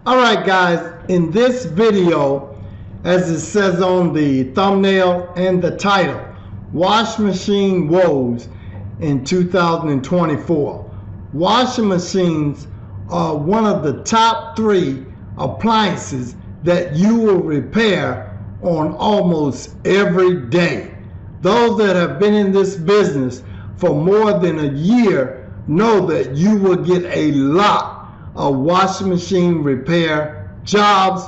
Alright guys, in this video, as it says on the thumbnail and the title, Wash Machine Woes in 2024. Washing machines are one of the top 3 appliances that you will repair on almost every day. Those that have been in this business for more than a year know that you will get a lot of washing machine repair jobs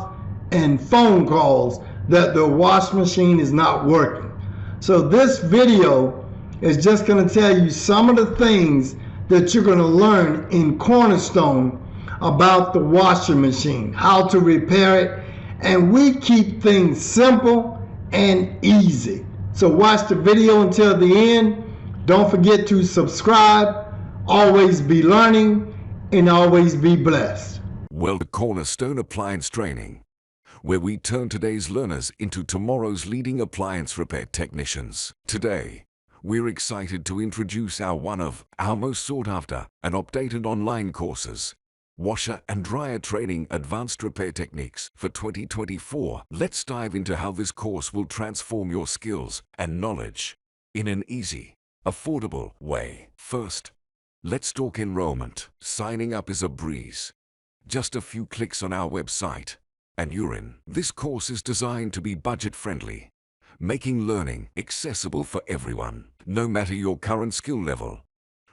and phone calls that the washing machine is not working. So this video is just going to tell you some of the things that you're going to learn in Cornerstone about the washing machine, how to repair it, and we keep things simple and easy. So watch the video until the end. Don't forget to subscribe. Always be learning and always be blessed. Well, to Cornerstone Appliance Training, where we turn today's learners into tomorrow's leading appliance repair technicians. Today, we're excited to introduce one of our most sought after and updated online courses, Washer and Dryer Training Advanced Repair Techniques for 2024. Let's dive into how this course will transform your skills and knowledge in an easy, affordable way. First, let's talk enrollment. Signing up is a breeze. Just a few clicks on our website, and you're in. This course is designed to be budget-friendly, making learning accessible for everyone, no matter your current skill level.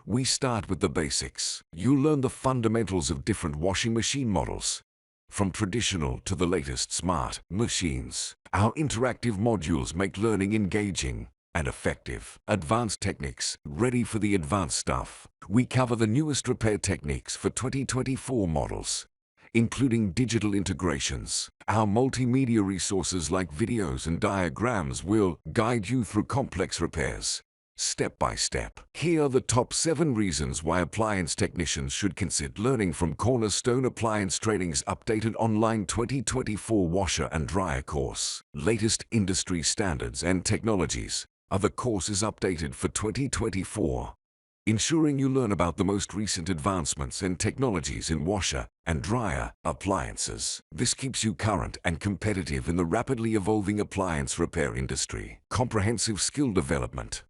We start with the basics. You'll learn the fundamentals of different washing machine models, from traditional to the latest smart machines. Our interactive modules make learning engaging and effective. Advanced techniques, ready for the advanced stuff. We cover the newest repair techniques for 2024 models, including digital integrations. Our multimedia resources like videos and diagrams will guide you through complex repairs, step by step. Here are the top 7 reasons why appliance technicians should consider learning from Cornerstone Appliance Training's updated online 2024 washer and dryer course. Latest industry standards and technologies. The course is updated for 2024, ensuring you learn about the most recent advancements and technologies in washer and dryer appliances. This keeps you current and competitive in the rapidly evolving appliance repair industry. Comprehensive skill development.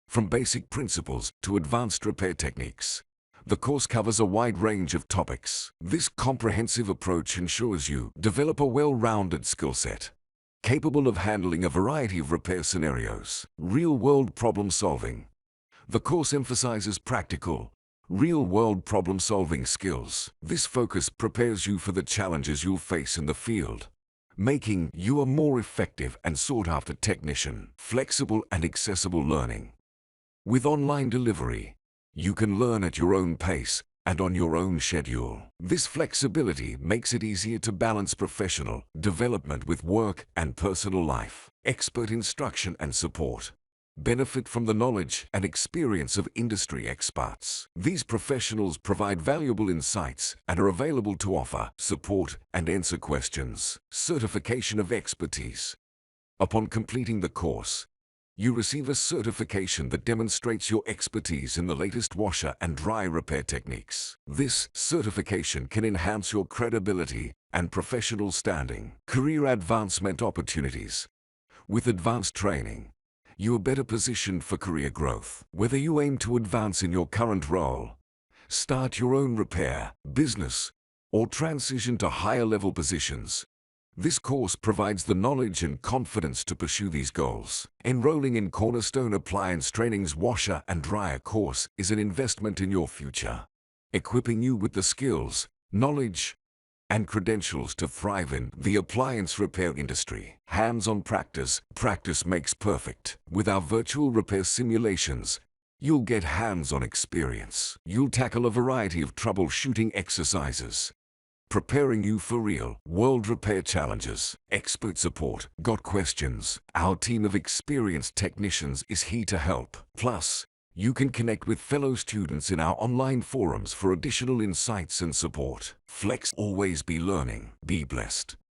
From basic principles to advanced repair techniques, the course covers a wide range of topics. This comprehensive approach ensures you develop a well-rounded skill set, capable of handling a variety of repair scenarios. Real-world problem solving. The course emphasizes practical, real-world problem-solving skills. This focus prepares you for the challenges you'll face in the field, making you a more effective and sought-after technician. Flexible and accessible learning. With online delivery, you can learn at your own pace and on your own schedule. This flexibility makes it easier to balance professional development with work and personal life. Expert instruction and support. Benefit from the knowledge and experience of industry experts. These professionals provide valuable insights and are available to offer support and answer questions. Certification of expertise. Upon completing the course, you receive a certification that demonstrates your expertise in the latest washer and dryer repair techniques. This certification can enhance your credibility and professional standing. Career advancement opportunities. With advanced training, you are better positioned for career growth. Whether you aim to advance in your current role, start your own repair business, or transition to higher-level positions, this course provides the knowledge and confidence to pursue these goals. Enrolling in Cornerstone Appliance Training's Washer and Dryer course is an investment in your future, equipping you with the skills, knowledge, and credentials to thrive in the appliance repair industry. Hands-on practice. Practice makes perfect. With our virtual repair simulations, you'll get hands-on experience. You'll tackle a variety of troubleshooting exercises, preparing you for real-world repair challenges. Expert support. Got questions? Our team of experienced technicians is here to help. Plus, you can connect with fellow students in our online forums for additional insights and support. Flex. Always be learning. Be blessed.